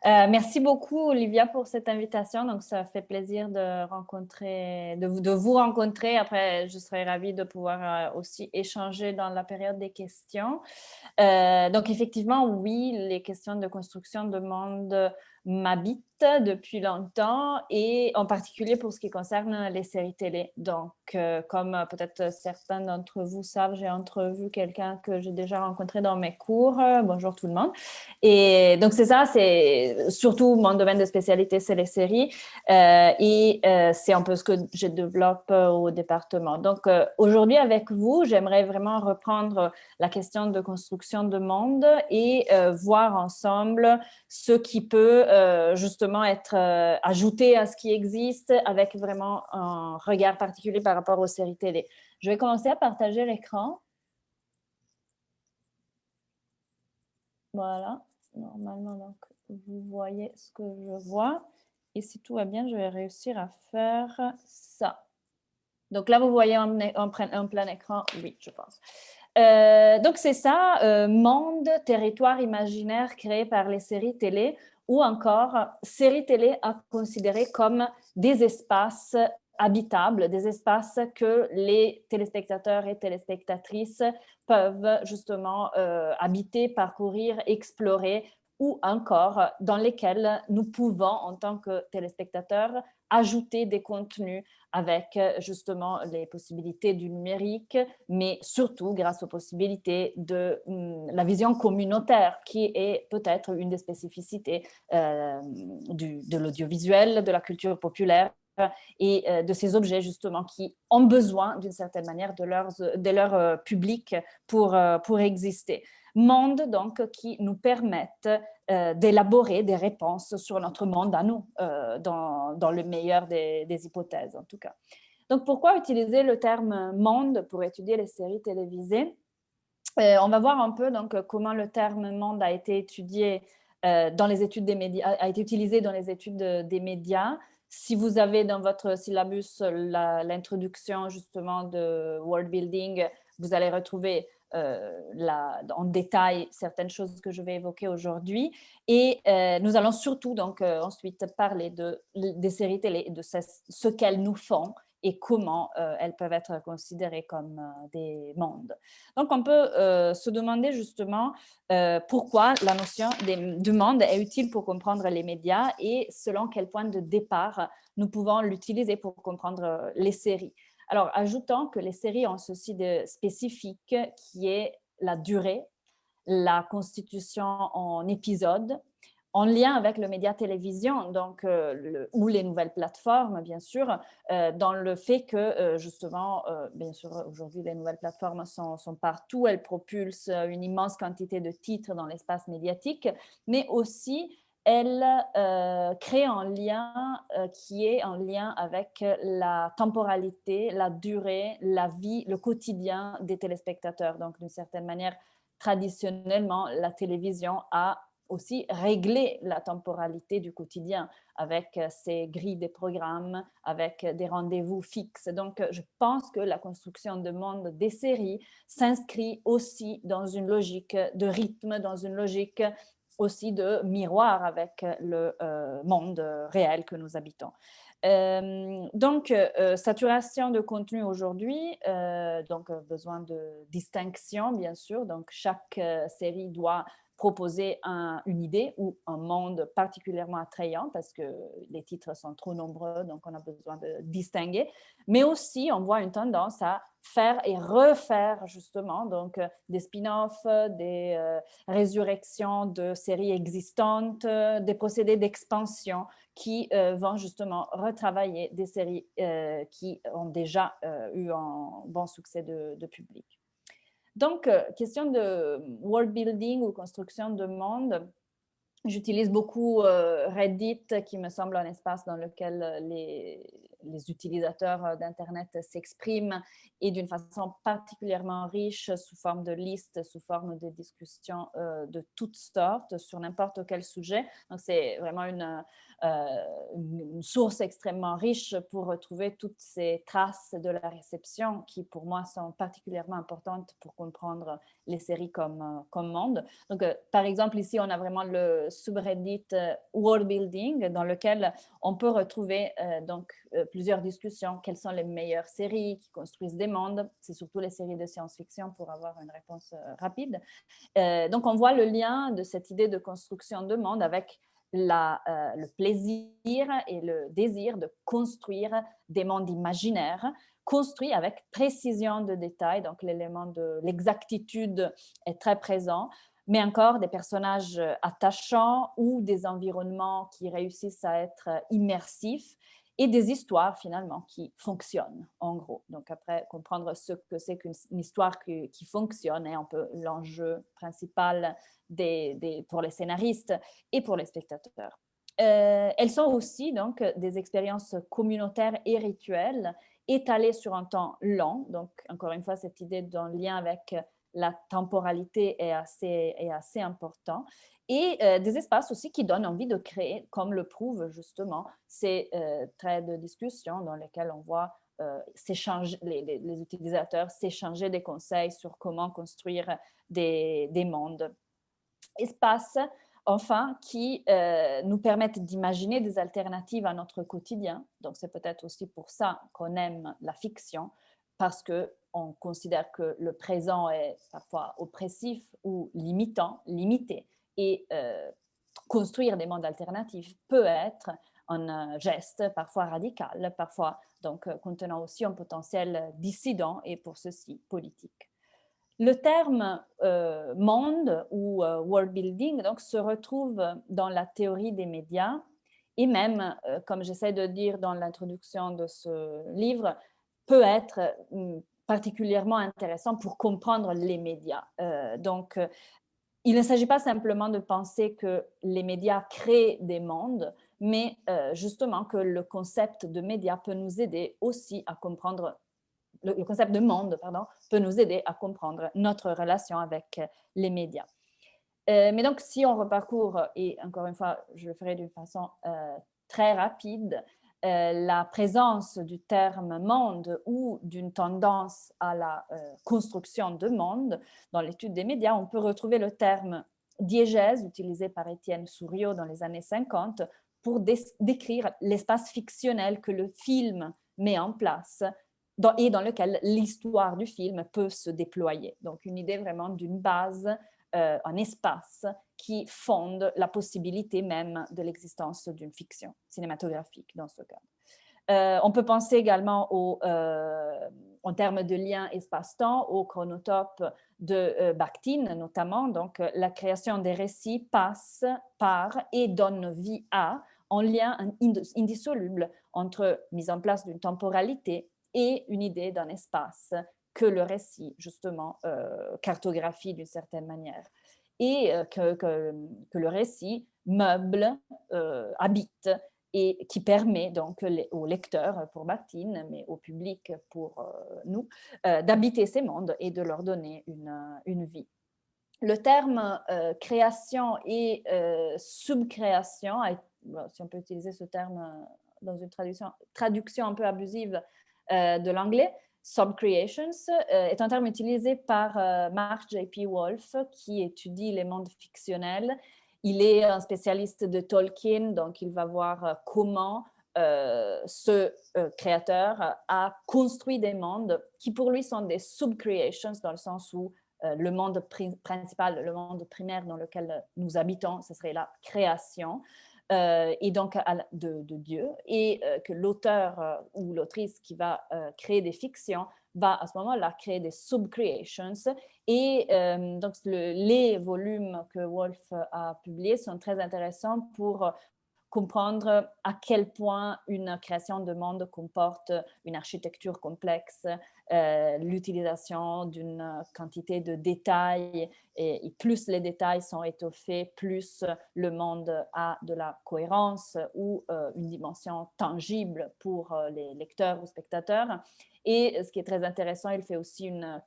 Merci beaucoup, Olivia, pour cette invitation. Donc, ça fait plaisir de vous rencontrer. Après, je serais ravie de pouvoir aussi échanger dans la période des questions. Donc, effectivement, oui, les questions de construction de monde m'habitent depuis longtemps et en particulier pour ce qui concerne les séries télé. Donc, comme peut-être certains d'entre vous savent, j'ai entrevu quelqu'un que j'ai déjà rencontré dans mes cours. Bonjour tout le monde. Et donc, c'est ça, c'est surtout mon domaine de spécialité, c'est les séries. C'est un peu ce que je développe au département. Donc, aujourd'hui, avec vous, j'aimerais vraiment reprendre la question de construction de monde et voir ensemble ce qui peut justement être ajouté à ce qui existe avec vraiment un regard particulier par rapport aux séries télé. Je vais commencer à partager l'écran. Voilà, normalement, donc, vous voyez ce que je vois. Et si tout va bien, je vais réussir à faire ça. Donc là, vous voyez en plein écran, oui, je pense. Donc, c'est ça, monde, territoire imaginaire créé par les séries télé ou encore séries télé à considérer comme des espaces habitables, des espaces que les téléspectateurs et téléspectatrices peuvent justement habiter, parcourir, explorer ou encore dans lesquels nous pouvons, en tant que téléspectateurs, ajouter des contenus avec justement les possibilités du numérique, mais surtout grâce aux possibilités de la vision communautaire, qui est peut-être une des spécificités de l'audiovisuel, de la culture populaire et de ces objets justement qui ont besoin d'une certaine manière de leur public pour exister. Monde donc qui nous permettent d'élaborer des réponses sur notre monde à nous, dans le meilleur des hypothèses en tout cas. Donc, pourquoi utiliser le terme monde pour étudier les séries télévisées? On va voir un peu donc, comment le terme monde a été étudié dans les études des médias, a été utilisé dans les études des médias. Si vous avez dans votre syllabus l'introduction justement de world building, vous allez retrouver en détail certaines choses que je vais évoquer aujourd'hui. Et nous allons surtout donc ensuite parler des séries télé et de ce qu'elles nous font et comment elles peuvent être considérées comme des mondes. Donc, on peut se demander justement pourquoi la notion du monde est utile pour comprendre les médias et selon quel point de départ nous pouvons l'utiliser pour comprendre les séries. Alors, ajoutons que les séries ont ceci de spécifique qui est la durée, la constitution en épisodes, en lien avec le média télévision, donc, ou les nouvelles plateformes, bien sûr, dans le fait que, justement, bien sûr, aujourd'hui, les nouvelles plateformes sont partout, elles propulsent une immense quantité de titres dans l'espace médiatique, mais aussi elles créent un lien qui est en lien avec la temporalité, la durée, la vie, le quotidien des téléspectateurs. Donc, d'une certaine manière, traditionnellement, la télévision a aussi régler la temporalité du quotidien avec ses grilles de programmes, avec des rendez-vous fixes. Donc, je pense que la construction de monde des séries s'inscrit aussi dans une logique de rythme, dans une logique aussi de miroir avec le monde réel que nous habitons. Donc, saturation de contenu aujourd'hui, donc besoin de distinction, bien sûr. Donc, chaque série doit proposer une idée ou un monde particulièrement attrayant parce que les titres sont trop nombreux, donc on a besoin de distinguer. Mais aussi, on voit une tendance à faire et refaire justement donc des spin-offs, des résurrections de séries existantes, des procédés d'expansion qui vont justement retravailler des séries qui ont déjà eu un bon succès de public. Donc, question de world building ou construction de monde, j'utilise beaucoup Reddit, qui me semble un espace dans lequel les utilisateurs d'Internet s'expriment et d'une façon particulièrement riche sous forme de listes, sous forme de discussions de toutes sortes sur n'importe quel sujet. Donc, c'est vraiment une source extrêmement riche pour retrouver toutes ces traces de la réception qui, pour moi, sont particulièrement importantes pour comprendre les séries comme monde. Donc, par exemple, ici, on a vraiment subreddit World Building, dans lequel on peut retrouver plusieurs discussions. Quelles sont les meilleures séries qui construisent des mondes? C'est surtout les séries de science-fiction pour avoir une réponse rapide. Donc, on voit le lien de cette idée de construction de monde avec le plaisir et le désir de construire des mondes imaginaires, construits avec précision de détail. Donc, l'élément de l'exactitude est très présent, mais encore des personnages attachants ou des environnements qui réussissent à être immersifs et des histoires finalement qui fonctionnent en gros. Donc après, comprendre ce que c'est qu'une histoire qui fonctionne est un peu l'enjeu principal pour les scénaristes et pour les spectateurs. Elles sont aussi donc des expériences communautaires et rituelles étalées sur un temps long. Donc encore une fois, cette idée d'un lien avec la temporalité est assez important. Et des espaces aussi qui donnent envie de créer, comme le prouvent justement ces threads de discussion dans lesquels on voit les utilisateurs s'échanger des conseils sur comment construire des mondes. Espaces, enfin, qui nous permettent d'imaginer des alternatives à notre quotidien. Donc, c'est peut-être aussi pour ça qu'on aime la fiction, parce qu'on considère que le présent est parfois oppressif ou limité. Et construire des mondes alternatifs peut être un geste parfois radical, parfois donc contenant aussi un potentiel dissident et pour ceci politique. Le terme monde ou world building donc, se retrouve dans la théorie des médias et même, comme j'essaie de dire dans l'introduction de ce livre, peut être particulièrement intéressant pour comprendre les médias. Donc, il ne s'agit pas simplement de penser que les médias créent des mondes, mais justement que le concept de médias peut nous aider aussi à comprendre, le concept de monde, pardon, peut nous aider à comprendre notre relation avec les médias. Mais donc, si on reparcourt, et encore une fois, je le ferai d'une façon très rapide, la présence du terme monde ou d'une tendance à la construction de monde dans l'étude des médias, on peut retrouver le terme diégèse utilisé par Étienne Souriau dans les années 50 pour décrire l'espace fictionnel que le film met en place et dans lequel l'histoire du film peut se déployer. Donc, une idée vraiment d'une base, un espace qui fonde la possibilité même de l'existence d'une fiction cinématographique dans ce cadre. On peut penser également en termes de lien espace-temps au chronotope de Bakhtin notamment. Donc, la création des récits passe par et donne vie à un lien indissoluble entre mise en place d'une temporalité et une idée d'un espace que le récit, justement, cartographie d'une certaine manière. Et que le récit meuble, habite, et qui permet donc aux lecteurs, pour Bakhtin, mais au public, pour nous, d'habiter ces mondes et de leur donner une vie. Le terme création et subcréation, si on peut utiliser ce terme dans une traduction un peu abusive de l'anglais, subcreations, est un terme utilisé par Mark J.P. Wolf, qui étudie les mondes fictionnels. Il est un spécialiste de Tolkien, donc il va voir comment ce créateur a construit des mondes qui pour lui sont des subcreations, dans le sens où le monde principal, le monde primaire dans lequel nous habitons, ce serait la création, et donc de Dieu, et que l'auteur ou l'autrice qui va créer des fictions va à ce moment-là créer des subcreations. Et donc les volumes que Wolf a publiés sont très intéressants pour comprendre à quel point une création de monde comporte une architecture complexe, l'utilisation d'une quantité de détails, et plus les détails sont étoffés, plus le monde a de la cohérence ou une dimension tangible pour les lecteurs ou spectateurs. Et ce qui est très intéressant, il fait aussi une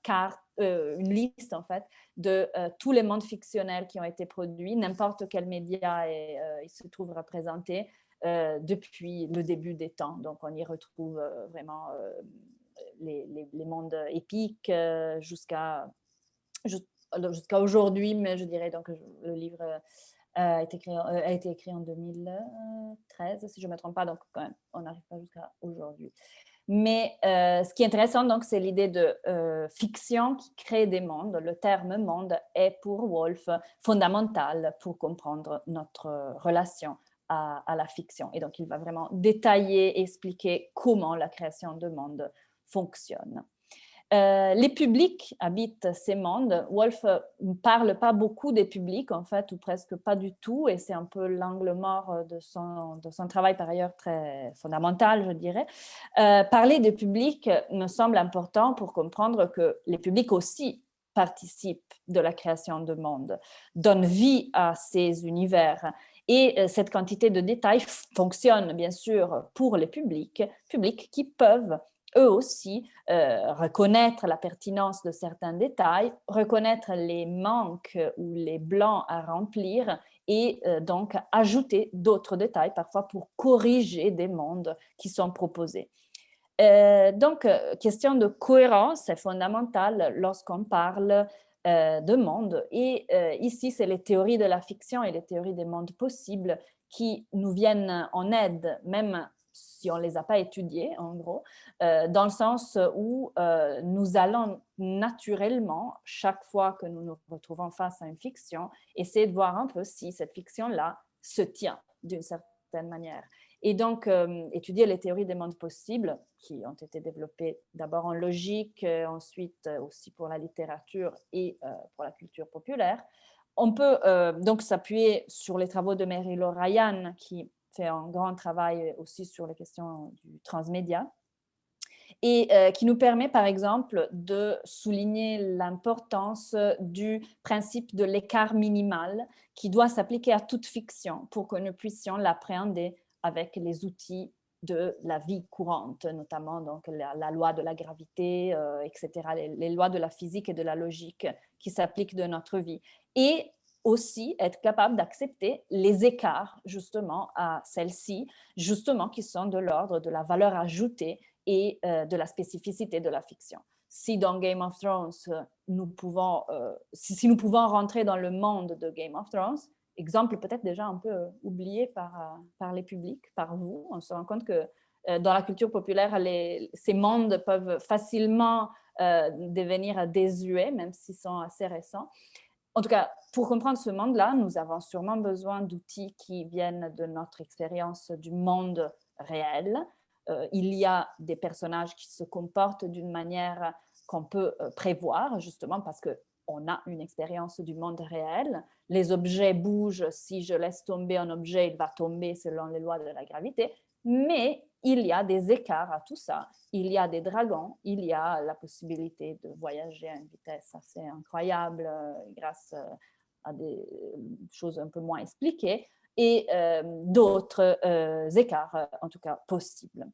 liste en fait de tous les mondes fictionnels qui ont été produits, n'importe quel média il se trouve représenté depuis le début des temps. Donc on y retrouve vraiment les mondes épiques jusqu'à aujourd'hui, mais je dirais donc le livre a été écrit en 2013, si je ne me trompe pas, donc quand même, on n'arrive pas jusqu'à aujourd'hui. Mais ce qui est intéressant, donc, c'est l'idée de fiction qui crée des mondes. Le terme monde est pour Woolf fondamental pour comprendre notre relation à la fiction. Et donc, il va vraiment détailler, expliquer comment la création de mondes fonctionne. Les publics habitent ces mondes. Woolf ne parle pas beaucoup des publics, en fait, ou presque pas du tout, et c'est un peu l'angle mort de son travail, par ailleurs très fondamental, je dirais. Parler des publics me semble important pour comprendre que les publics aussi participent de la création de mondes, donnent vie à ces univers. Et cette quantité de détails fonctionne bien sûr pour les publics qui peuvent eux aussi reconnaître la pertinence de certains détails, reconnaître les manques ou les blancs à remplir et donc ajouter d'autres détails parfois pour corriger des mondes qui sont proposés. Donc, question de cohérence est fondamentale lorsqu'on parle de monde. Et ici, c'est les théories de la fiction et les théories des mondes possibles qui nous viennent en aide, même si on ne les a pas étudiées, en gros, dans le sens où nous allons naturellement, chaque fois que nous nous retrouvons face à une fiction, essayer de voir un peu si cette fiction-là se tient d'une certaine manière. Et donc, étudier les théories des mondes possibles, qui ont été développées d'abord en logique, ensuite aussi pour la littérature et pour la culture populaire. On peut donc s'appuyer sur les travaux de Meryl O'Ryan, qui fait un grand travail aussi sur les questions du transmédia, et qui nous permet, par exemple, de souligner l'importance du principe de l'écart minimal qui doit s'appliquer à toute fiction pour que nous puissions l'appréhender avec les outils de la vie courante, notamment donc la loi de la gravité, etc., les lois de la physique et de la logique qui s'appliquent de notre vie. Et aussi être capable d'accepter les écarts, justement, à celles-ci, justement, qui sont de l'ordre de la valeur ajoutée et de la spécificité de la fiction. Si dans Game of Thrones, si nous pouvons rentrer dans le monde de Game of Thrones, exemple peut-être déjà un peu oublié par les publics, par vous, on se rend compte que dans la culture populaire, ces mondes peuvent facilement devenir désuets, même s'ils sont assez récents. En tout cas, pour comprendre ce monde-là, nous avons sûrement besoin d'outils qui viennent de notre expérience du monde réel. Il y a des personnages qui se comportent d'une manière qu'on peut prévoir, justement parce qu'on a une expérience du monde réel. Les objets bougent. Si je laisse tomber un objet, il va tomber selon les lois de la gravité. Mais il y a des écarts à tout ça. Il y a des dragons, il y a la possibilité de voyager à une vitesse assez incroyable grâce à des choses un peu moins expliquées et d'autres écarts, en tout cas possibles.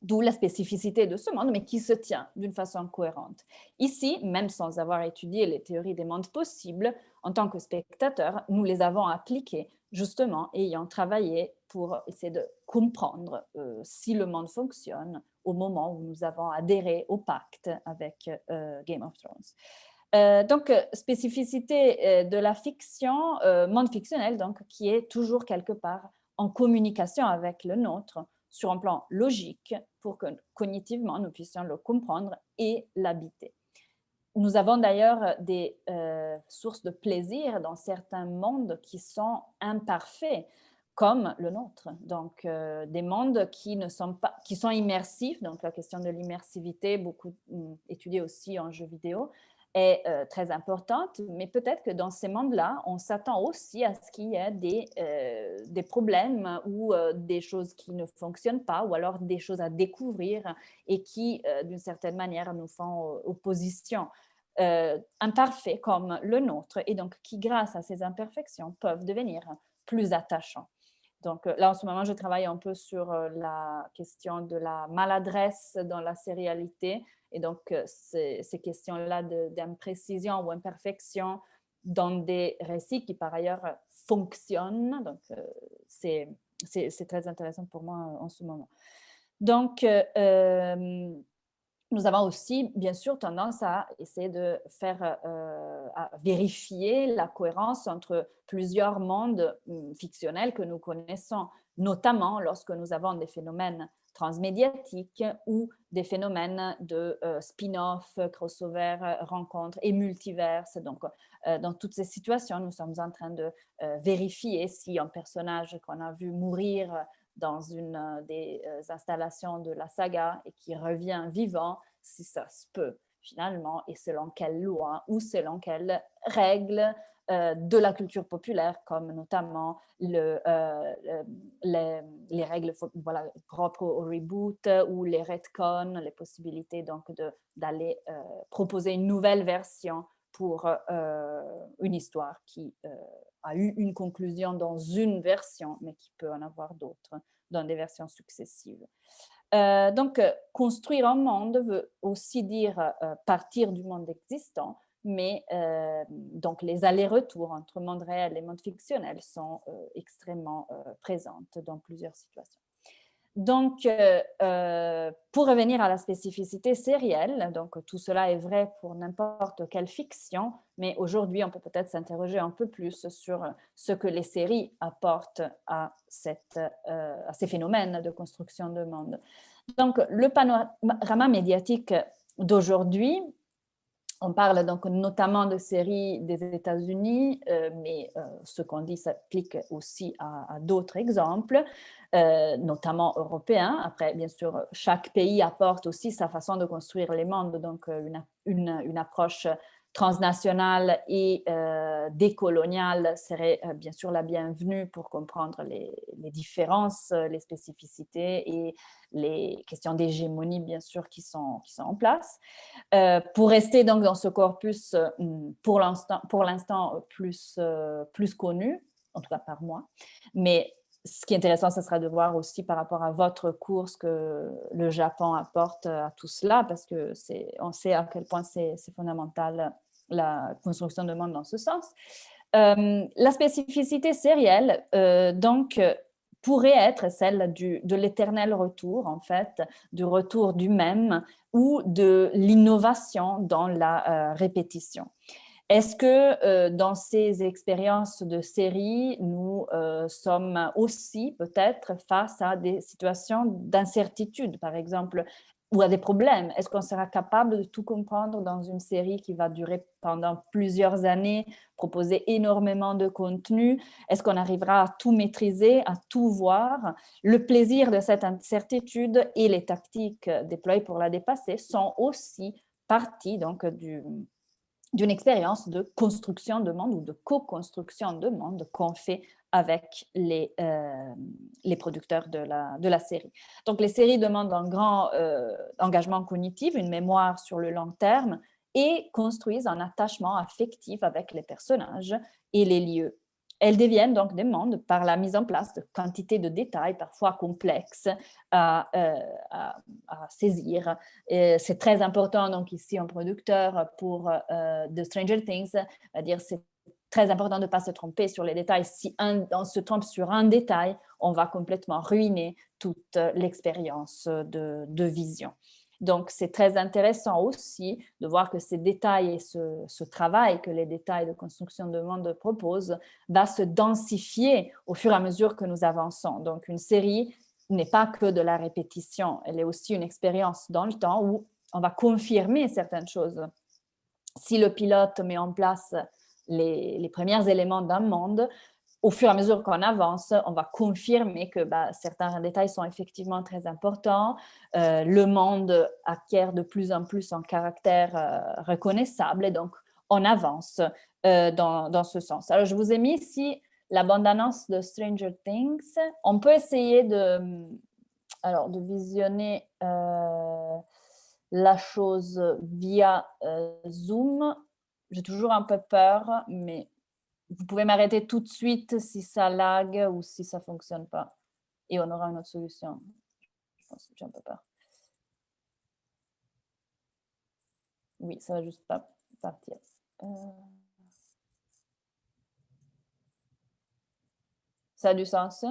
D'où la spécificité de ce monde, mais qui se tient d'une façon cohérente. Ici, même sans avoir étudié les théories des mondes possibles, en tant que spectateurs, nous les avons appliquées, justement, ayant travaillé pour essayer de comprendre si le monde fonctionne au moment où nous avons adhéré au pacte avec Game of Thrones. Donc, spécificité de la fiction, monde fictionnel, donc, qui est toujours quelque part en communication avec le nôtre, sur un plan logique pour que cognitivement nous puissions le comprendre et l'habiter. Nous avons d'ailleurs des sources de plaisir dans certains mondes qui sont imparfaits, comme le nôtre. Donc, des mondes qui sont immersifs. Donc, la question de l'immersivité, beaucoup étudiée aussi en jeux vidéo, est très importante, mais peut-être que dans ces mondes-là, on s'attend aussi à ce qu'il y ait des problèmes ou des choses qui ne fonctionnent pas, ou alors des choses à découvrir et qui, d'une certaine manière, nous font opposition. Imparfaits comme le nôtre, et donc qui, grâce à ces imperfections, peuvent devenir plus attachants. Donc là, en ce moment, je travaille un peu sur la question de la maladresse dans la sérialité. Et donc, ces questions-là d'imprécision ou imperfection dans des récits qui, par ailleurs, fonctionnent. Donc, c'est très intéressant pour moi en ce moment. Donc, nous avons aussi, bien sûr, tendance à essayer de faire, à vérifier la cohérence entre plusieurs mondes fictionnels que nous connaissons, notamment lorsque nous avons des phénomènes transmédiatiques ou des phénomènes de spin-off, crossover, rencontres et multiverses. Donc, dans toutes ces situations, nous sommes en train de vérifier si un personnage qu'on a vu mourir dans une des installations de la saga et qui revient vivant, si ça se peut finalement, et selon quelle loi ou selon quelles règles de la culture populaire, comme notamment les règles voilà, propres au reboot ou les retcons, les possibilités donc d'aller proposer une nouvelle version pour une histoire qui a eu une conclusion dans une version, mais qui peut en avoir d'autres dans des versions successives. Donc, construire un monde veut aussi dire partir du monde existant, mais donc les allers-retours entre monde réel et monde fictionnel sont extrêmement présentes dans plusieurs situations. Donc, pour revenir à la spécificité sérielle, donc tout cela est vrai pour n'importe quelle fiction, mais aujourd'hui, on peut peut-être s'interroger un peu plus sur ce que les séries apportent à ces phénomènes de construction de monde. Donc, le panorama médiatique d'aujourd'hui, on parle donc notamment de séries des États-Unis, mais ce qu'on dit s'applique aussi à d'autres exemples, notamment européens. Après, bien sûr, chaque pays apporte aussi sa façon de construire les mondes, donc une approche transnationale et décoloniale serait bien sûr la bienvenue pour comprendre les différences, les spécificités et les questions d'hégémonie, bien sûr, qui sont en place. Pour rester donc dans ce corpus, pour l'instant plus connu, en tout cas par moi. Mais ce qui est intéressant, ce sera de voir aussi par rapport à votre cours ce que le Japon apporte à tout cela, parce que on sait à quel point c'est fondamental la construction de monde dans ce sens. La spécificité sérielle, donc, pourrait être celle de l'éternel retour, en fait, du retour du même ou de l'innovation dans la répétition. Est-ce que dans ces expériences de série, nous sommes aussi peut-être face à des situations d'incertitude, par exemple, ou à des problèmes? Est-ce qu'on sera capable de tout comprendre dans une série qui va durer pendant plusieurs années, proposer énormément de contenu? Est-ce qu'on arrivera à tout maîtriser, à tout voir? Le plaisir de cette incertitude et les tactiques déployées pour la dépasser sont aussi partie donc d'une expérience de construction de monde ou de co-construction de monde qu'on fait avec les producteurs de la série. Donc, les séries demandent un grand engagement cognitif, une mémoire sur le long terme et construisent un attachement affectif avec les personnages et les lieux. Elles deviennent donc des mondes par la mise en place de quantité de détails parfois complexes à saisir. C'est très important, donc ici en producteur pour The Stranger Things, c'est-à-dire c'est très important de ne pas se tromper sur les détails. Si on se trompe sur un détail, on va complètement ruiner toute l'expérience de vision. Donc, c'est très intéressant aussi de voir que ces détails et ce travail que les détails de construction de monde proposent va se densifier au fur et à mesure que nous avançons. Donc, une série n'est pas que de la répétition, elle est aussi une expérience dans le temps où on va confirmer certaines choses. Si le pilote met en place les premiers éléments d'un monde, au fur et à mesure qu'on avance, on va confirmer que certains détails sont effectivement très importants. Le monde acquiert de plus en plus un caractère reconnaissable et donc on avance dans ce sens. Alors, je vous ai mis ici la bande-annonce de Stranger Things. On peut essayer de visionner la chose via Zoom. J'ai toujours un peu peur, mais vous pouvez m'arrêter tout de suite si ça lag ou si ça ne fonctionne pas. Et on aura une autre solution. Je pense que j'ai un peu peur. Oui, ça va juste pas partir. Ça a du sens?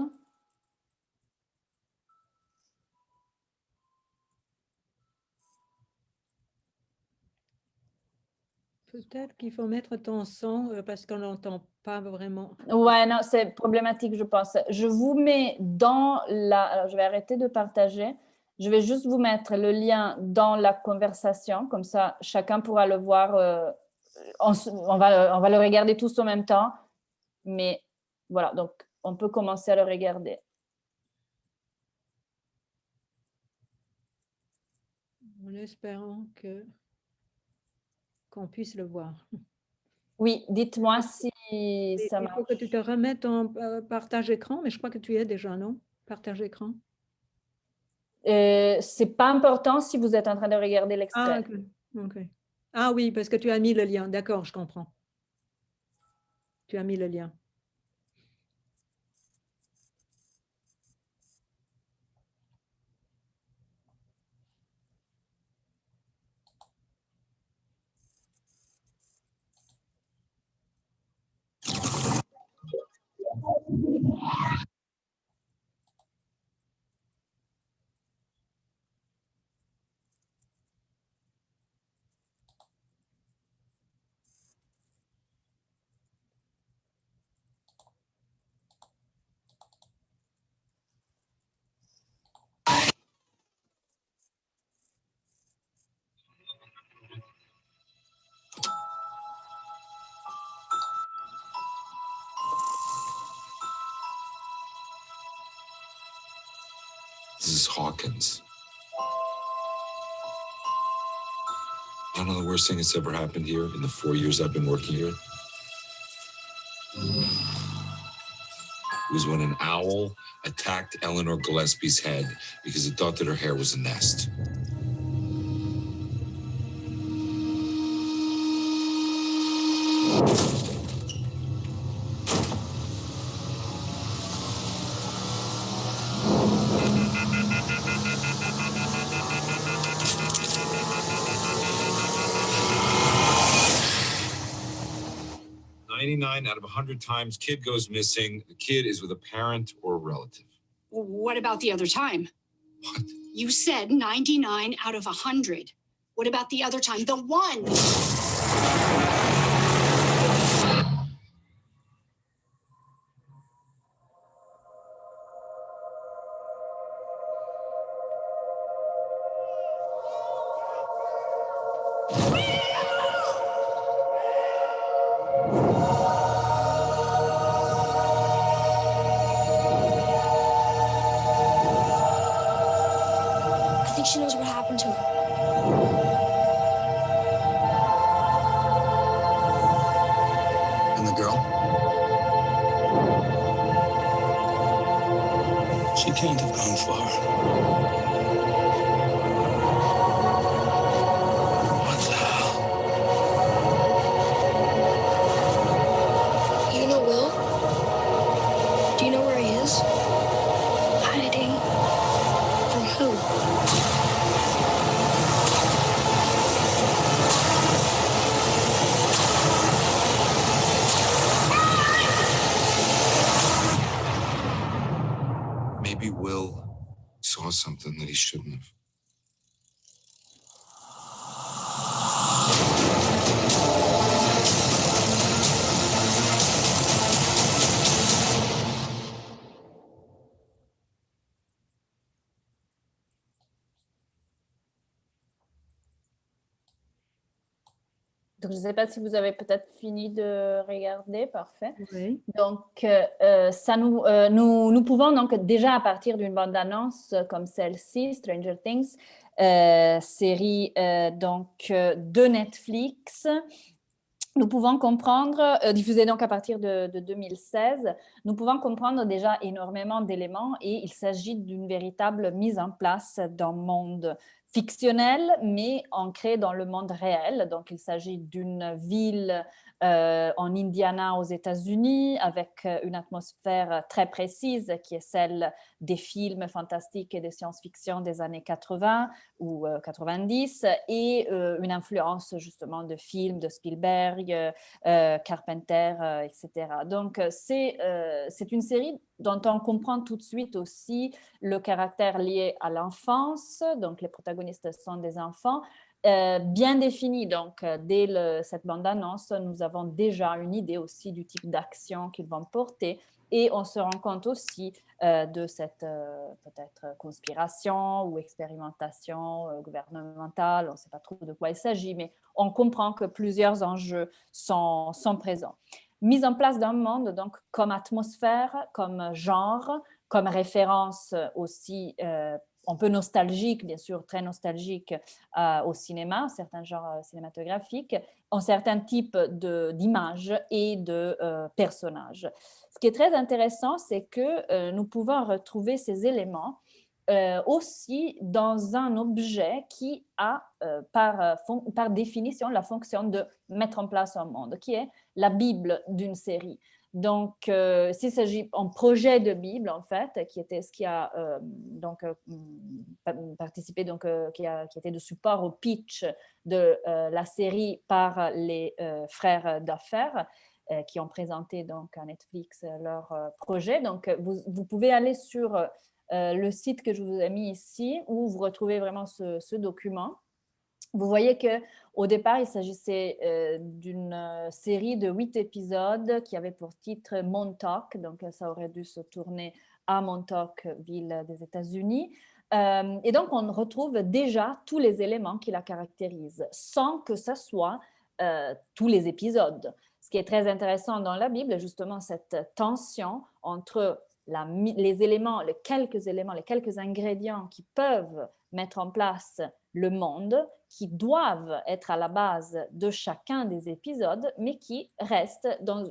Peut-être qu'il faut mettre ton son parce qu'on n'entend pas vraiment. Ouais, non, c'est problématique, je pense. Je vous mets dans la... Alors, je vais arrêter de partager. Je vais juste vous mettre le lien dans la conversation. Comme ça, chacun pourra le voir. On va le regarder tous en même temps. Mais voilà, donc on peut commencer à le regarder. En espérant qu'on puisse le voir. Oui, dites-moi si ça Il faut marche. que tu te remettes en partage écran, mais je crois que tu es déjà, non? Partage écran. C'est pas important si vous êtes en train de regarder Ah, l'extrait. ok. Ah oui, parce que tu as mis le lien. D'accord, je comprends. Tu as mis le lien. This is Hawkins. One of the worst things that's ever happened here in the 4 years I've been working here was when an owl attacked Eleanor Gillespie's head because it thought that her hair was a nest. "99 out of 100 times, kid goes missing. The kid is with a parent or a relative." Well, what about the other time? What? You said 99 out of 100. What about the other time? The one. I think she knows what happened to her. And the girl? She can't have gone far. What the hell? You know Will? Do you know where he is? Hiding. From who? Maybe Will saw something that he shouldn't have. Donc, je ne sais pas si vous avez peut-être fini de regarder. Parfait. Oui. Donc, nous pouvons donc déjà à partir d'une bande-annonce comme celle-ci, Stranger Things, série de Netflix, nous pouvons comprendre, diffusée donc à partir de 2016, nous pouvons comprendre déjà énormément d'éléments et il s'agit d'une véritable mise en place d'un monde fictionnel, mais ancré dans le monde réel. Donc, il s'agit d'une ville en Indiana aux États-Unis avec une atmosphère très précise qui est celle des films fantastiques et de science-fiction des années 80 ou 90 et une influence justement de films de Spielberg, Carpenter, etc. Donc, c'est une série dont on comprend tout de suite aussi le caractère lié à l'enfance. Donc, les protagonistes sont des enfants. bien défini. Donc, dès cette bande-annonce, nous avons déjà une idée aussi du type d'action qu'ils vont porter et on se rend compte aussi de cette peut-être conspiration ou expérimentation gouvernementale. On ne sait pas trop de quoi il s'agit, mais on comprend que plusieurs enjeux sont présents. Mise en place d'un monde, donc, comme atmosphère, comme genre, comme référence aussi un peu nostalgique, bien sûr, très nostalgique au cinéma, certains genres cinématographiques, en certains types d'images et de personnages. Ce qui est très intéressant, c'est que nous pouvons retrouver ces éléments aussi dans un objet qui a par définition la fonction de mettre en place un monde, qui est la Bible d'une série. Donc, s'il s'agit d'un projet de Bible, en fait, qui était ce qui a participé, donc, qui était de support au pitch de la série par les frères d'affaires, qui ont présenté donc à Netflix leur projet. Donc, vous pouvez aller sur le site que je vous ai mis ici, où vous retrouvez vraiment ce document. Vous voyez qu'au départ, il s'agissait d'une série de 8 épisodes qui avait pour titre Montauk, donc ça aurait dû se tourner à Montauk, ville des États-Unis. Et donc, on retrouve déjà tous les éléments qui la caractérisent, sans que ce soit tous les épisodes. Ce qui est très intéressant dans la Bible, justement, cette tension entre les quelques ingrédients qui peuvent mettre en place le monde, qui doivent être à la base de chacun des épisodes, mais qui restent, donc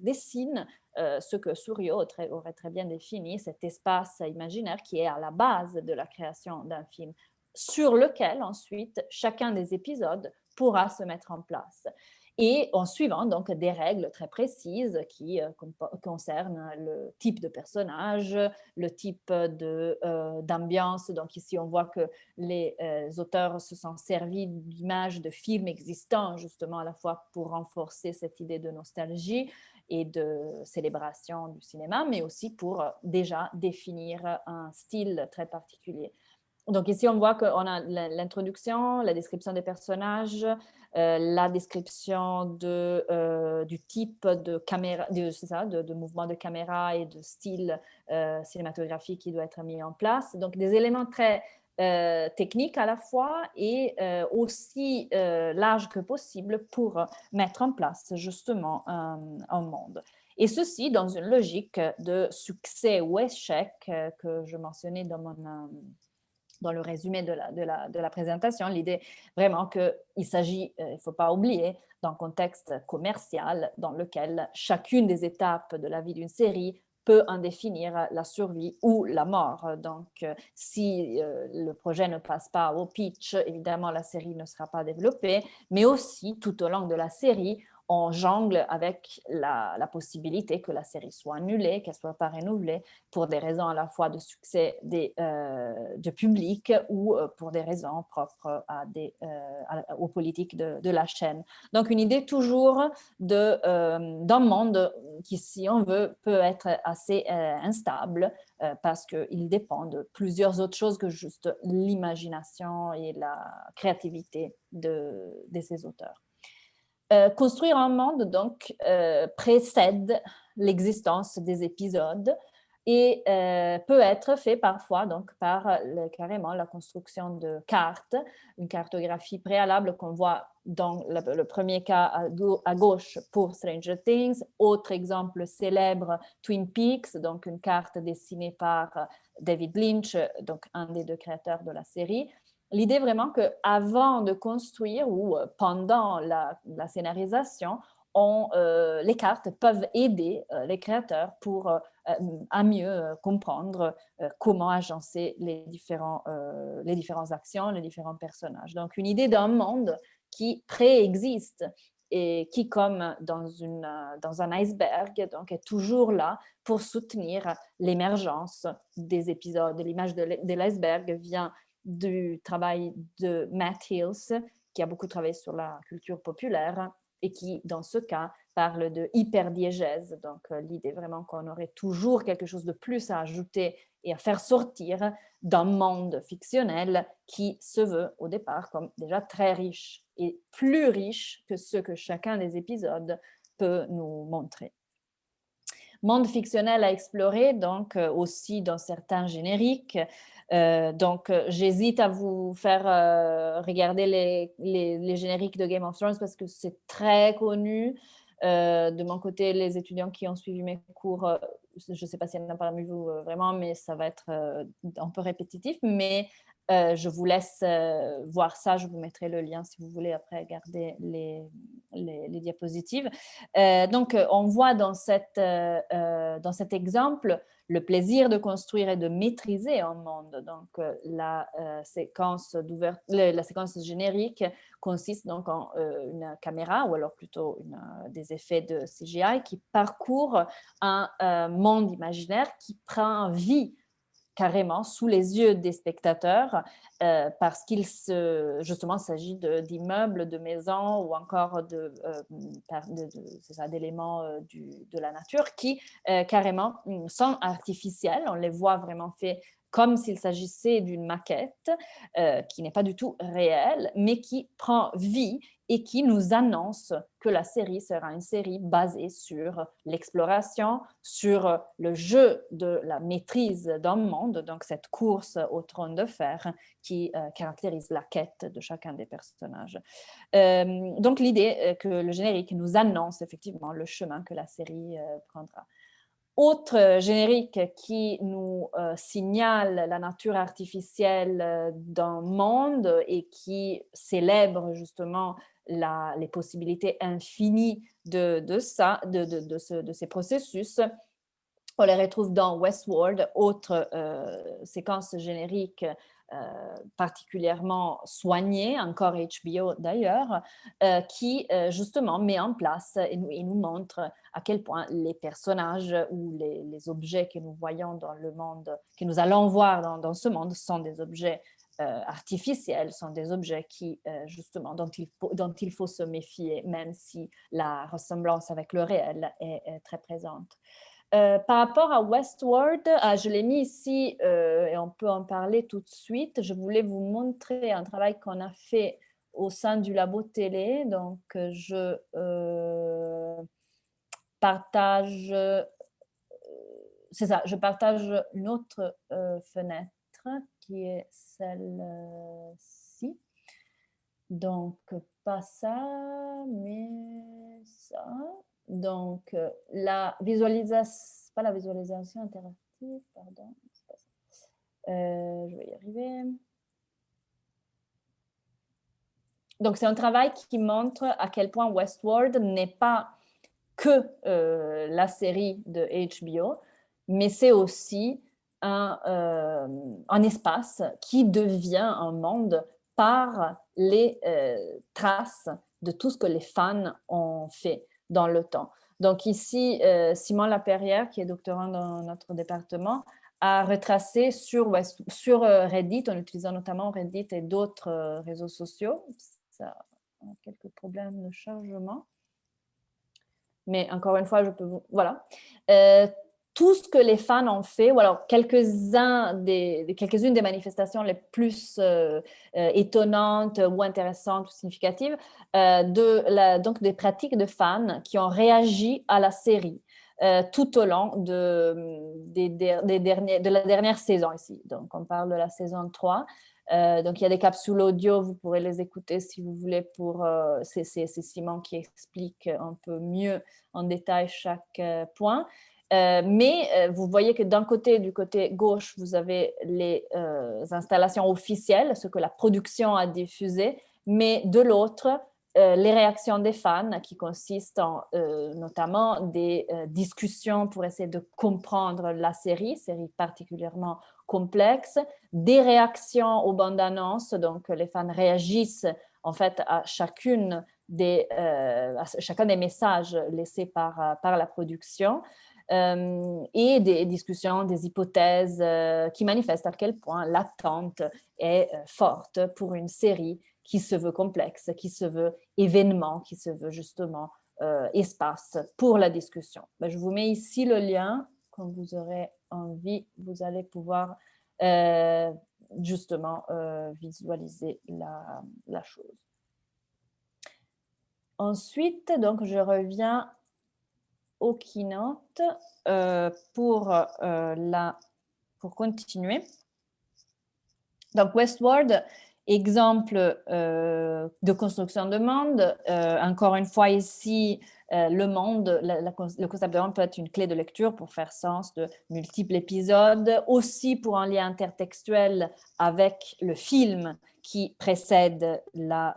dessinent ce que Suryo aurait très bien défini, cet espace imaginaire qui est à la base de la création d'un film, sur lequel ensuite chacun des épisodes pourra se mettre en place. Et en suivant donc des règles très précises qui concernent le type de personnage, le type d'ambiance. Donc ici, on voit que les auteurs se sont servis d'images de films existants, justement à la fois pour renforcer cette idée de nostalgie et de célébration du cinéma, mais aussi pour déjà définir un style très particulier. Donc ici, on voit qu'on a l'introduction, la description des personnages, la description du type de caméra, de mouvement de caméra et de style cinématographique qui doit être mis en place. Donc des éléments très techniques à la fois et aussi larges que possible pour mettre en place justement un monde. Et ceci dans une logique de succès ou échec que je mentionnais dans le résumé de la présentation, l'idée vraiment qu'il s'agit, il ne faut pas oublier, d'un contexte commercial dans lequel chacune des étapes de la vie d'une série peut en définir la survie ou la mort. Donc, si le projet ne passe pas au pitch, évidemment, la série ne sera pas développée, mais aussi, tout au long de la série, on jongle avec la possibilité que la série soit annulée, qu'elle ne soit pas renouvelée pour des raisons à la fois de succès du public ou pour des raisons propres aux politiques de la chaîne. Donc, une idée toujours d'un monde qui, si on veut, peut être assez instable parce qu'il dépend de plusieurs autres choses que juste l'imagination et la créativité de ces auteurs. Construire un monde, donc, précède l'existence des épisodes et peut être fait parfois donc, par carrément la construction de cartes, une cartographie préalable qu'on voit dans le premier cas à gauche pour Stranger Things. Autre exemple célèbre, Twin Peaks, donc une carte dessinée par David Lynch, donc un des 2 créateurs de la série. L'idée vraiment qu'avant de construire ou pendant la scénarisation, les cartes peuvent aider les créateurs pour à mieux comprendre comment agencer les différentes actions, les différents personnages. Donc, une idée d'un monde qui préexiste et qui, comme dans un iceberg, donc est toujours là pour soutenir l'émergence des épisodes. L'image de l'iceberg vient du travail de Matt Hills, qui a beaucoup travaillé sur la culture populaire et qui, dans ce cas, parle de hyperdiégèse. Donc, l'idée vraiment qu'on aurait toujours quelque chose de plus à ajouter et à faire sortir d'un monde fictionnel qui se veut au départ comme déjà très riche et plus riche que ce que chacun des épisodes peut nous montrer. Monde fictionnel à explorer, donc aussi dans certains génériques. J'hésite à vous faire regarder les génériques de Game of Thrones parce que c'est très connu. De mon côté, les étudiants qui ont suivi mes cours, je ne sais pas s'il y en a parmi vous vraiment, mais ça va être un peu répétitif. Mais je vous laisse voir ça. Je vous mettrai le lien si vous voulez après regarder les diapositives. On voit dans cet exemple le plaisir de construire et de maîtriser un monde. Donc, la séquence générique consiste donc en une caméra, ou alors plutôt des effets de CGI qui parcourent un monde imaginaire qui prend vie carrément sous les yeux des spectateurs parce qu'il justement s'agit d'immeubles, de maisons ou encore d'éléments de la nature qui carrément sont artificiels. On les voit vraiment faits comme s'il s'agissait d'une maquette qui n'est pas du tout réelle, mais qui prend vie et qui nous annonce que la série sera une série basée sur l'exploration, sur le jeu de la maîtrise d'un monde, donc cette course au trône de fer qui caractérise la quête de chacun des personnages. Donc l'idée que le générique nous annonce effectivement le chemin que la série prendra. Autre générique qui nous signale la nature artificielle d'un monde et qui célèbre justement les possibilités infinies de ces processus. On les retrouve dans Westworld, autre séquence générique particulièrement soignée, encore HBO d'ailleurs, qui justement met en place et nous montre à quel point les personnages ou les objets que nous voyons dans le monde, que nous allons voir dans ce monde, sont des objets artificiels, sont des objets qui, justement, dont il faut se méfier, même si la ressemblance avec le réel est très présente. Par rapport à Westworld, je l'ai mis ici et on peut en parler tout de suite. Je voulais vous montrer un travail qu'on a fait au sein du labo télé. Donc, je partage, c'est ça, je partage une autre fenêtre qui est celle-ci. Donc, pas ça, mais ça. Donc, la visualisation, pas la visualisation interactive, pardon, c'est pas ça. Je vais y arriver. Donc, c'est un travail qui montre à quel point Westworld n'est pas que la série de HBO, mais c'est aussi un espace qui devient un monde par les traces de tout ce que les fans ont fait dans le temps. Donc ici, Simon Laperrière, qui est doctorant dans notre département, a retracé sur Reddit, en utilisant notamment Reddit et d'autres réseaux sociaux. Ça a quelques problèmes de chargement. Mais encore une fois, je peux vous... Voilà. Tout ce que les fans ont fait, ou alors quelques-unes des manifestations les plus étonnantes ou intéressantes ou significatives, donc des pratiques de fans qui ont réagi à la série tout au long de la dernière saison ici. Donc, on parle de la saison 3. Donc, il y a des capsules audio, vous pourrez les écouter si vous voulez. C'est Simon qui explique un peu mieux en détail chaque point. Mais vous voyez que du côté gauche, vous avez les installations officielles, ce que la production a diffusé, mais de l'autre, les réactions des fans qui consistent en notamment des discussions pour essayer de comprendre la série particulièrement complexe, des réactions aux bandes annonces, donc les fans réagissent en fait à chacun des messages laissés par la production. Et des discussions, des hypothèses qui manifestent à quel point l'attente est forte pour une série qui se veut complexe, qui se veut événement, qui se veut justement espace pour la discussion. Je vous mets ici le lien quand vous aurez envie, vous allez pouvoir justement visualiser la chose. Ensuite, donc, je reviens au keynote pour continuer. Donc, Westworld, exemple de construction de monde. Encore une fois, ici, le monde, le concept de monde peut être une clé de lecture pour faire sens de multiples épisodes, aussi pour un lien intertextuel avec le film qui précède la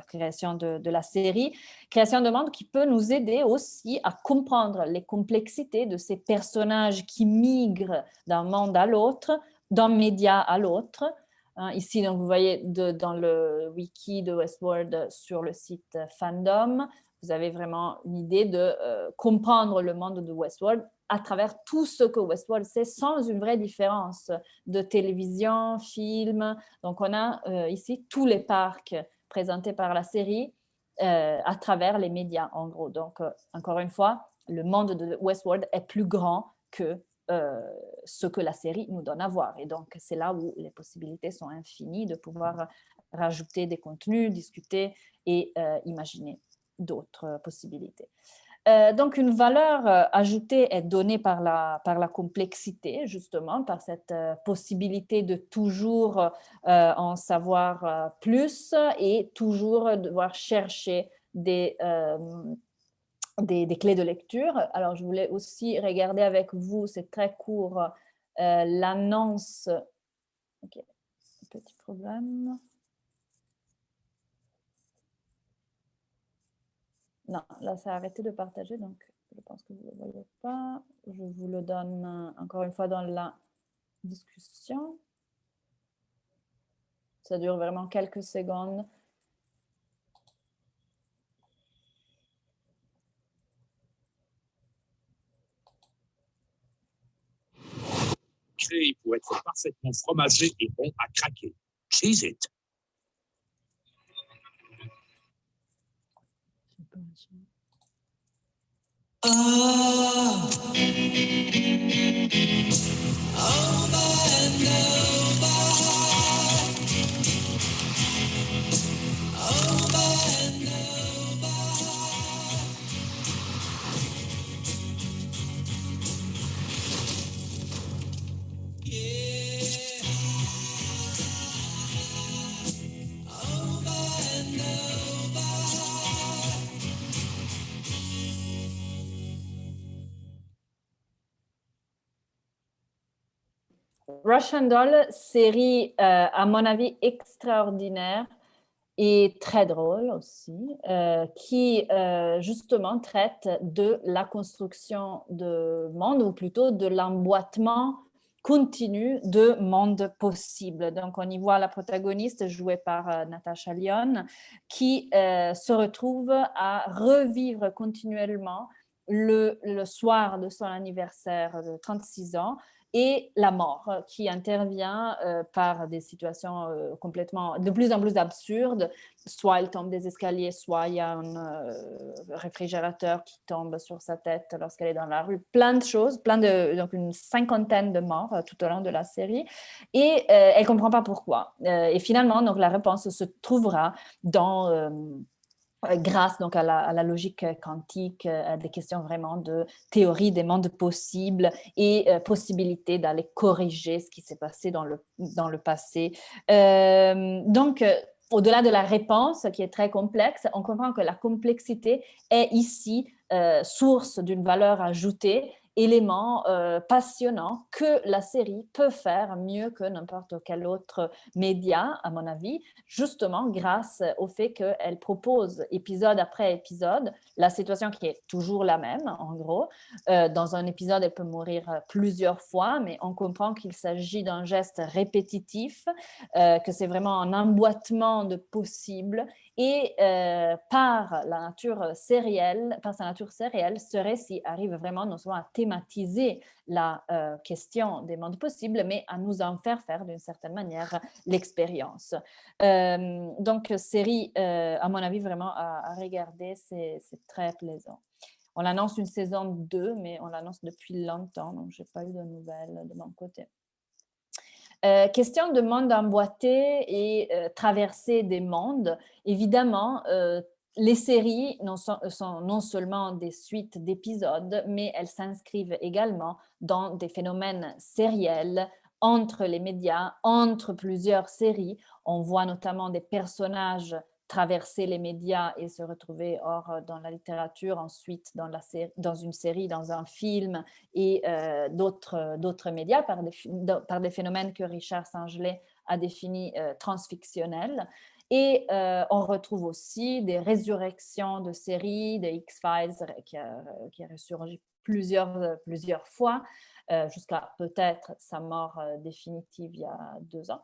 création de la série. Création de monde qui peut nous aider aussi à comprendre les complexités de ces personnages qui migrent d'un monde à l'autre, d'un média à l'autre. Ici, donc, vous voyez dans le wiki de Westworld sur le site Fandom, vous avez vraiment une idée de comprendre le monde de Westworld à travers tout ce que Westworld c'est, sans une vraie différence de télévision, film. Donc, on a ici tous les parcs présentés par la série à travers les médias, en gros. Donc, encore une fois, le monde de Westworld est plus grand que ce que la série nous donne à voir. Et donc, c'est là où les possibilités sont infinies de pouvoir rajouter des contenus, discuter et imaginer d'autres possibilités. Donc, une valeur ajoutée est donnée par la complexité, justement, par cette possibilité de toujours en savoir plus et toujours devoir chercher des clés de lecture. Alors, je voulais aussi regarder avec vous, c'est très court, l'annonce. Ok, petit problème. Non, là, ça a arrêté de partager, donc je pense que vous ne le voyez pas. Je vous le donne encore une fois dans la discussion. Ça dure vraiment quelques secondes. Créé pour être parfaitement fromagé et bon à craquer. Cheese it. Russian Doll, série à mon avis extraordinaire et très drôle aussi, qui justement traite de la construction de monde, ou plutôt de l'emboîtement continu de mondes possibles. Donc, on y voit la protagoniste jouée par Natasha Lyonne, qui se retrouve à revivre continuellement le soir de son anniversaire de 36 ans, et la mort qui intervient par des situations complètement de plus en plus absurdes. Soit elle tombe des escaliers, soit il y a un réfrigérateur qui tombe sur sa tête lorsqu'elle est dans la rue. Plein de choses, donc une cinquantaine de morts tout au long de la série. Et elle ne comprend pas pourquoi. Et finalement, donc, la réponse se trouvera dans... grâce donc à la logique quantique, à des questions vraiment de théorie des mondes possibles et possibilité d'aller corriger ce qui s'est passé dans le passé. Donc, au-delà de la réponse qui est très complexe, on comprend que la complexité est ici source d'une valeur ajoutée, élément passionnant que la série peut faire mieux que n'importe quel autre média, à mon avis, justement grâce au fait qu'elle propose épisode après épisode la situation qui est toujours la même, en gros. Dans un épisode, elle peut mourir plusieurs fois, mais on comprend qu'il s'agit d'un geste répétitif, que c'est vraiment un emboîtement de possibles. Et par sa nature sérielle, ce récit arrive vraiment non seulement à thématiser la question des mondes possibles, mais à nous en faire d'une certaine manière l'expérience. Donc, série, à mon avis, vraiment à regarder, c'est très plaisant. On annonce une saison 2, mais on l'annonce depuis longtemps, donc je n'ai pas eu de nouvelles de mon côté. Question de monde emboîté et traversée des mondes. Évidemment, les séries sont non seulement des suites d'épisodes, mais elles s'inscrivent également dans des phénomènes sériels entre les médias, entre plusieurs séries. On voit notamment des personnages traverser les médias et se retrouver dans la littérature, ensuite dans une série, dans un film et d'autres médias par des phénomènes que Richard Sangelet a définis transfictionnels. Et on retrouve aussi des résurrections de séries, des X-Files qui a ressurgi plusieurs fois, jusqu'à peut-être sa mort définitive il y a 2 ans.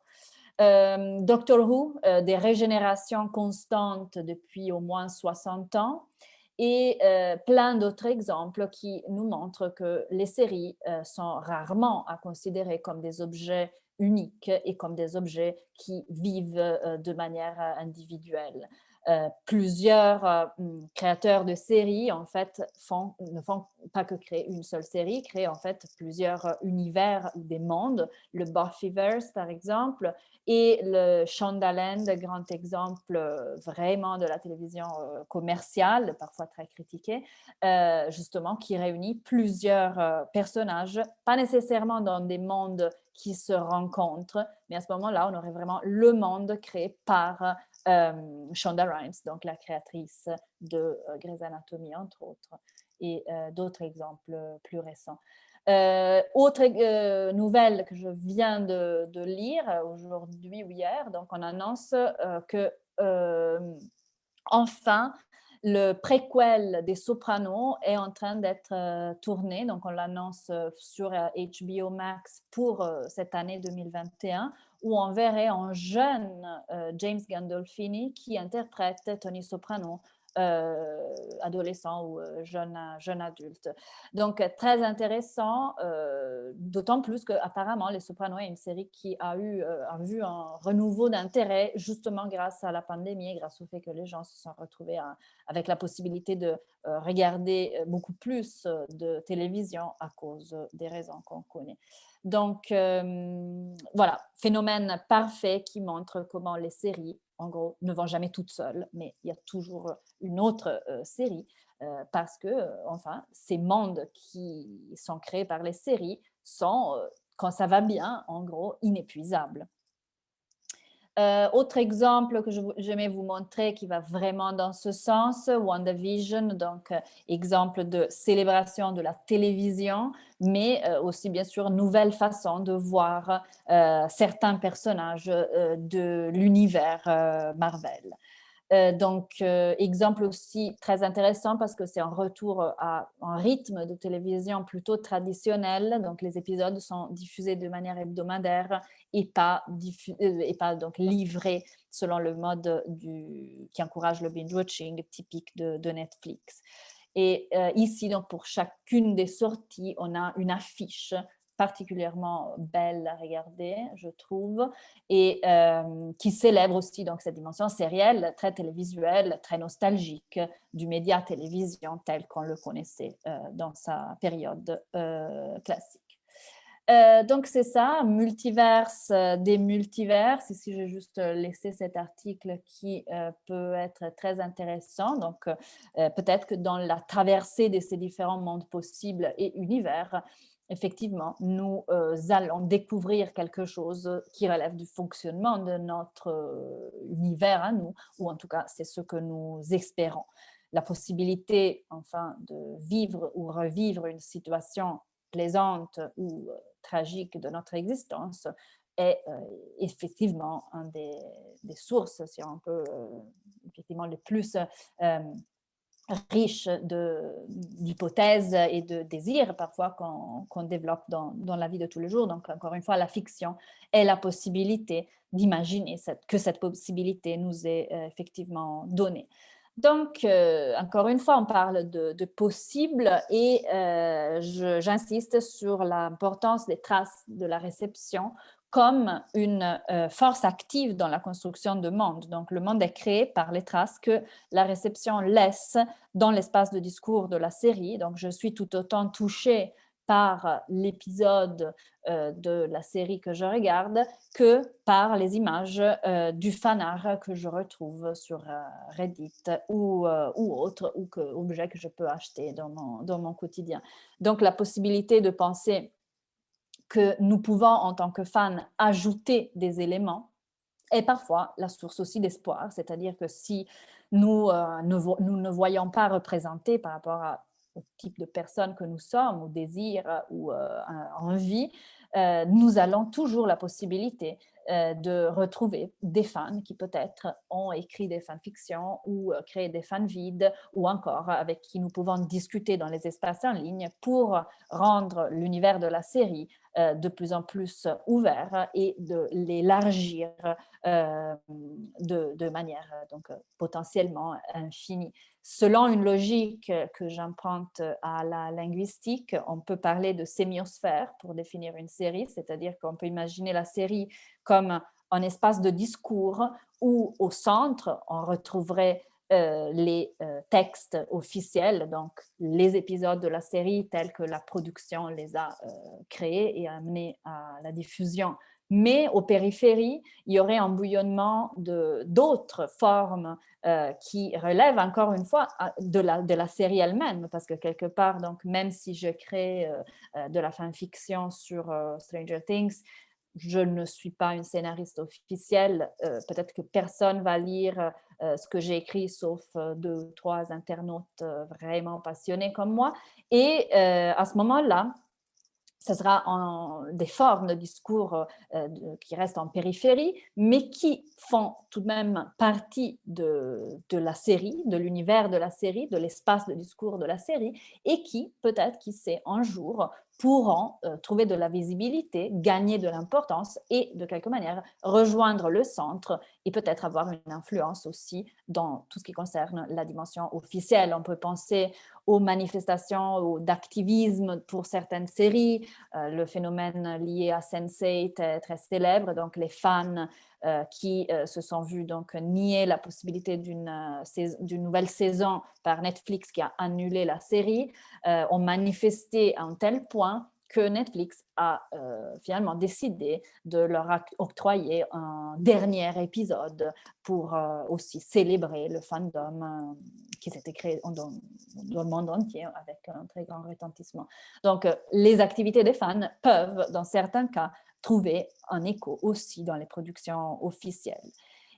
Doctor Who, des régénérations constantes depuis au moins 60 ans et plein d'autres exemples qui nous montrent que les séries sont rarement à considérer comme des objets uniques et comme des objets qui vivent de manière individuelle. Plusieurs créateurs de séries, en fait, ne font pas que créer une seule série, créent en fait plusieurs univers ou des mondes. Le Buffyverse, par exemple, et le Shondaland, grand exemple vraiment de la télévision commerciale, parfois très critiquée, justement, qui réunit plusieurs personnages, pas nécessairement dans des mondes qui se rencontrent, mais à ce moment-là, on aurait vraiment le monde créé par Shonda Rhimes, donc la créatrice de Grey's Anatomy, entre autres, et d'autres exemples plus récents. Autre nouvelle que je viens de lire aujourd'hui ou hier, donc on annonce que enfin, le préquel des Sopranos est en train d'être tourné, donc on l'annonce sur HBO Max pour cette année 2021, où on verrait un jeune James Gandolfini qui interprète Tony Soprano, adolescent ou jeune adulte. Donc, très intéressant, d'autant plus qu'apparemment, Les Sopranos est une série qui a vu un renouveau d'intérêt justement grâce à la pandémie et grâce au fait que les gens se sont retrouvés avec la possibilité de regarder beaucoup plus de télévision à cause des raisons qu'on connaît. Donc, voilà, phénomène parfait qui montre comment les séries, en gros, ne vont jamais toutes seules, mais il y a toujours une autre série parce que, enfin, ces mondes qui sont créés par les séries sont, quand ça va bien, en gros, inépuisables. Autre exemple que j'aimais vous montrer qui va vraiment dans ce sens, WandaVision, donc exemple de célébration de la télévision, mais aussi bien sûr nouvelle façon de voir certains personnages de l'univers Marvel. Donc, exemple aussi très intéressant parce que c'est un retour à un rythme de télévision plutôt traditionnel. Donc, les épisodes sont diffusés de manière hebdomadaire et pas donc livrés selon le mode qui encourage le binge-watching typique de Netflix. Et ici, donc, pour chacune des sorties, on a une affiche particulièrement belle à regarder, je trouve, et qui célèbre aussi donc cette dimension sérielle, très télévisuelle, très nostalgique du média télévision tel qu'on le connaissait dans sa période classique. Donc, c'est ça, multiverse des multiverses. Ici, j'ai juste laissé cet article qui peut être très intéressant. Donc, peut-être que dans la traversée de ces différents mondes possibles et univers, effectivement, nous allons découvrir quelque chose qui relève du fonctionnement de notre univers à nous, ou en tout cas, c'est ce que nous espérons. La possibilité, enfin, de vivre ou revivre une situation plaisante ou tragique de notre existence est effectivement une des sources, si on peut, effectivement, les plus riche d'hypothèses et de désirs parfois qu'on développe dans la vie de tous les jours. Donc, encore une fois, la fiction est la possibilité d'imaginer que cette possibilité nous est effectivement donnée. Donc, encore une fois, on parle de possible et j'insiste sur l'importance des traces de la réception comme une force active dans la construction de monde. Donc, le monde est créé par les traces que la réception laisse dans l'espace de discours de la série. Donc, je suis tout autant touchée par l'épisode de la série que je regarde que par les images du fan-art que je retrouve sur Reddit ou autre, ou objets que je peux acheter dans mon quotidien. Donc, la possibilité de penser que nous pouvons, en tant que fans, ajouter des éléments est parfois la source aussi d'espoir, c'est-à-dire que si nous ne voyons pas représentés par rapport au type de personne que nous sommes, au désir ou envie, nous allons toujours la possibilité de retrouver des fans qui peut-être ont écrit des fanfictions ou créé des fanvids ou encore avec qui nous pouvons discuter dans les espaces en ligne pour rendre l'univers de la série de plus en plus ouvert et de l'élargir de manière donc, potentiellement infinie. Selon une logique que j'emprunte à la linguistique, on peut parler de sémiosphère pour définir une série, c'est-à-dire qu'on peut imaginer la série comme un espace de discours où au centre, on retrouverait les textes officiels, donc les épisodes de la série tels que la production les a créés et amenés à la diffusion. Mais aux périphéries, il y aurait un bouillonnement d'autres formes qui relèvent encore une fois de la série elle-même, parce que quelque part, donc, même si je crée de la fanfiction sur Stranger Things, je ne suis pas une scénariste officielle. Peut-être que personne va lire ce que j'ai écrit, sauf 2 ou 3 internautes vraiment passionnés comme moi. Et à ce moment-là, ce sera des formes de discours qui restent en périphérie, mais qui font tout de même partie de la série, de l'univers de la série, de l'espace de discours de la série, et qui, peut-être, qui sait, un jour, pourront trouver de la visibilité, gagner de l'importance et, de quelque manière, rejoindre le centre et peut-être avoir une influence aussi dans tout ce qui concerne la dimension officielle. On peut penser aux manifestations d'activisme pour certaines séries, le phénomène lié à Sense8 est très célèbre, donc les fans qui se sont vus donc nier la possibilité d'une nouvelle saison par Netflix qui a annulé la série, ont manifesté à un tel point que Netflix a finalement décidé de leur octroyer un dernier épisode pour aussi célébrer le fandom qui s'était créé dans le monde entier avec un très grand retentissement. Donc, les activités des fans peuvent, dans certains cas, trouver un écho aussi dans les productions officielles.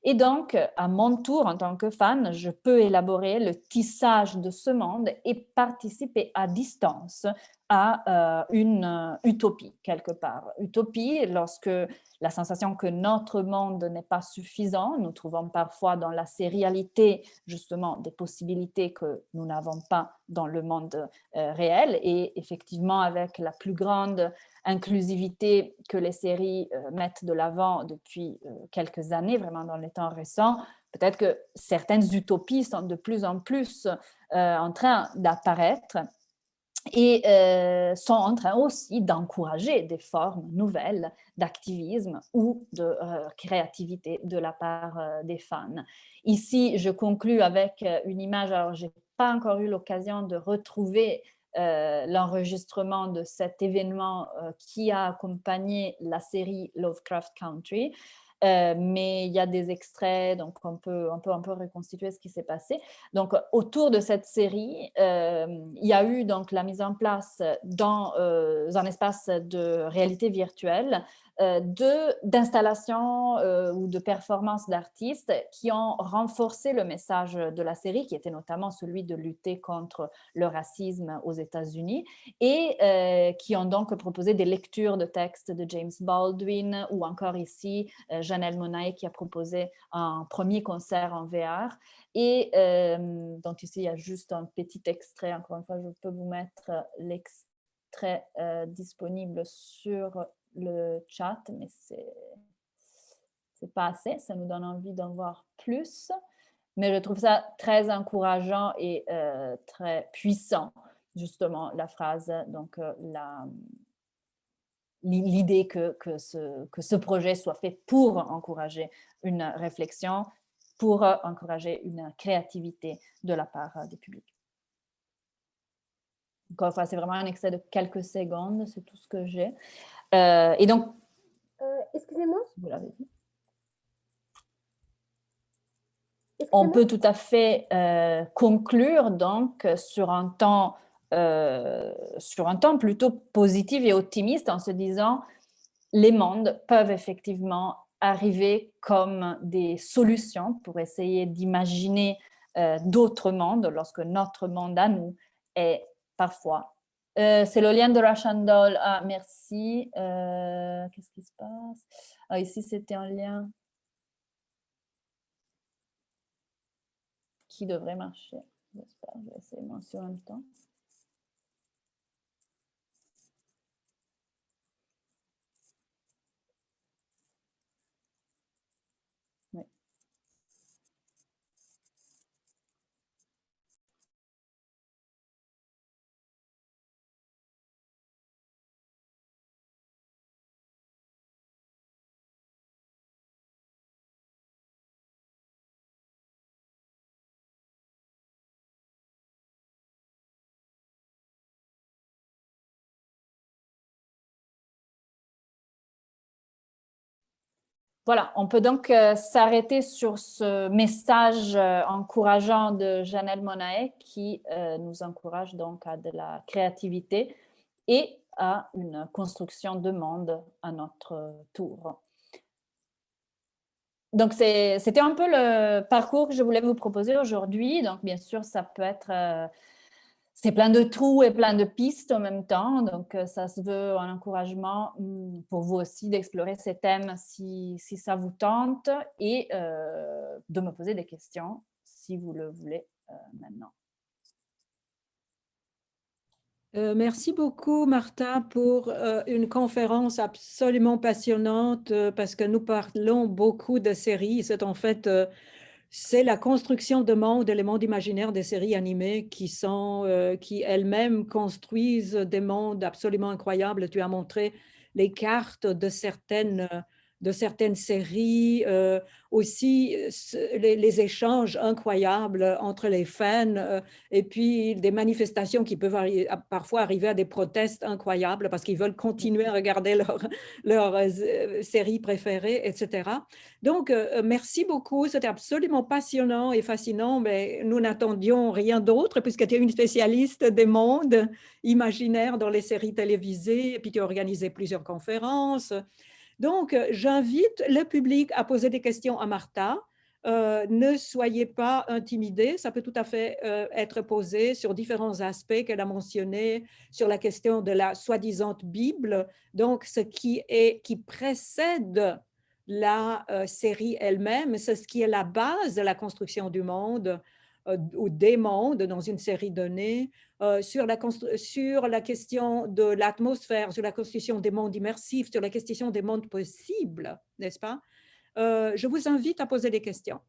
Et donc, à mon tour, en tant que fan, je peux élaborer le tissage de ce monde et participer à distance à une utopie, quelque part. Utopie, lorsque la sensation que notre monde n'est pas suffisant, nous trouvons parfois dans la sérialité, justement, des possibilités que nous n'avons pas dans le monde réel. Et effectivement, avec la plus grande inclusivité que les séries mettent de l'avant depuis quelques années, vraiment dans les temps récents, peut-être que certaines utopies sont de plus en plus en train d'apparaître et sont en train aussi d'encourager des formes nouvelles d'activisme ou de créativité de la part des fans. Ici, je conclus avec une image, alors je n'ai pas encore eu l'occasion de retrouver l'enregistrement de cet événement qui a accompagné la série Lovecraft Country. Mais il y a des extraits, donc on peut reconstituer ce qui s'est passé. Donc, autour de cette série, il y a eu donc la mise en place dans un espace de réalité virtuelle d'installations ou de performances d'artistes qui ont renforcé le message de la série, qui était notamment celui de lutter contre le racisme aux États-Unis, et qui ont donc proposé des lectures de textes de James Baldwin, ou encore ici, Janelle Monáe qui a proposé un premier concert en VR. Et donc ici, il y a juste un petit extrait. Encore une fois, je peux vous mettre l'extrait disponible sur le chat, mais c'est pas assez. Ça nous donne envie d'en voir plus. Mais je trouve ça très encourageant et très puissant, justement, la phrase, donc l'idée que ce projet soit fait pour encourager une réflexion, pour encourager une créativité de la part des publics. Encore une fois, c'est vraiment un extrait de quelques secondes, c'est tout ce que j'ai. Et donc, Excusez-moi. vous l'avez dit. On peut tout à fait conclure donc sur un temps plutôt positif et optimiste en se disant les mondes peuvent effectivement arriver comme des solutions pour essayer d'imaginer d'autres mondes lorsque notre monde à nous est parfois. C'est le lien de Russian Doll. Ah, merci. Qu'est-ce qui se passe? Ah, ici, c'était un lien qui devrait marcher. J'espère. Je vais essayer moi aussi en même temps. Oui. Voilà, on peut donc s'arrêter sur ce message encourageant de Janelle Monáe qui nous encourage donc à de la créativité et à une construction de monde à notre tour. Donc, c'était un peu le parcours que je voulais vous proposer aujourd'hui. Donc, bien sûr, ça peut être... c'est plein de trous et plein de pistes en même temps. Donc, ça se veut un encouragement pour vous aussi d'explorer ces thèmes si ça vous tente et de me poser des questions si vous le voulez maintenant. Merci beaucoup, Martha, pour une conférence absolument passionnante parce que nous parlons beaucoup de séries. C'est en fait... c'est la construction de mondes, les mondes imaginaires des séries animées qui elles-mêmes construisent des mondes absolument incroyables. Tu as montré les cartes de certaines séries, aussi les échanges incroyables entre les fans et puis des manifestations qui peuvent parfois arriver à des protestes incroyables parce qu'ils veulent continuer à regarder leur série préférée, etc. Donc, merci beaucoup. C'était absolument passionnant et fascinant, mais nous n'attendions rien d'autre puisque tu es une spécialiste des mondes imaginaires dans les séries télévisées et puis tu as organisé plusieurs conférences. Donc, j'invite le public à poser des questions à Martha. Ne soyez pas intimidés, ça peut tout à fait être posé sur différents aspects qu'elle a mentionnés, sur la question de la soi-disant Bible, donc ce qui précède la série elle-même, c'est ce qui est la base de la construction du monde ou des mondes dans une série donnée, sur la question de l'atmosphère, sur la constitution des mondes immersifs, sur la question des mondes possibles, n'est-ce pas? Je vous invite à poser des questions.